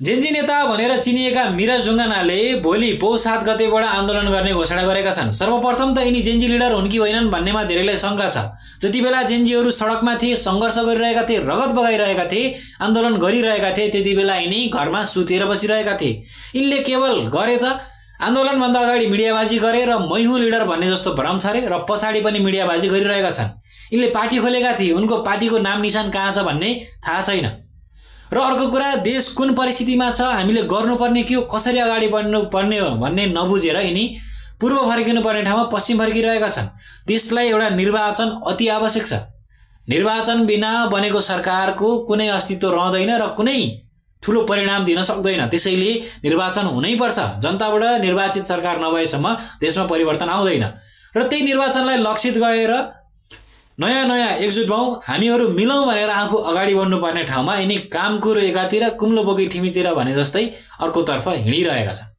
Gen Z नेता भनेर चिनिएका mirage ढुङ्गानाले भोलि पौष 7 गतेबाट आन्दोलन गर्ने घोषणा गरेका छन्। सर्वप्रथम त यिनी जेन्जी लिडर हुन् कि होइनन् भन्नेमा धेरैलाई शंका छ। जति बेला जेन्जीहरू सडकमा थिए, सङ्घर्ष गरिरहेका थिए, रगत बगाइरहेका थिए, आन्दोलन गरिरहेका थिए, त्यति बेला यिनी घरमा सुतेर बसिरहेका थिए। यिनले केवल गरे त आन्दोलनभन्दा अगाडि मिडियाबाजी गरे र मै हुँ लिडर भन्ने जस्तो भ्रम छरे र पछाडि पनि मिडियाबाजी गरिरहेका छन्। यिनले पार्टी खोलेका थिए, उनको पार्टीको नाम निशान कहाँ छ भन्ने थाहा छैन। र अर्को कुरा, देश कुन परिस्थितिमा छ, हामीले गर्नुपर्ने के हो, कसरी अगाडि बढ्नुपर्ने हो भन्ने नबुझेर यिनी पूर्व फर्किनुपर्ने ठाउँमा पश्चिम फर्किरहेका छन्। देशलाई एउटा निर्वाचन अति आवश्यक छ। निर्वाचन बिना बनेको सरकारको कुनै अस्तित्व रहँदैन र कुनै ठुलो परिणाम दिन सक्दैन। त्यसैले निर्वाचन हुनैपर्छ। जनताबाट निर्वाचित सरकार नभएसम्म देशमा परिवर्तन आउँदैन। र त्यही निर्वाचनलाई लक्षित गरेर नयाँ एकजुट भौँ, हामीहरू मिलौँ भनेर आफू अगाडि बढ्नुपर्ने ठाउँमा यिनी काम कुरो एकातिर कुम्लो बोकी ठिमीतिर भने जस्तै अर्कोतर्फ हिँडिरहेका छन्।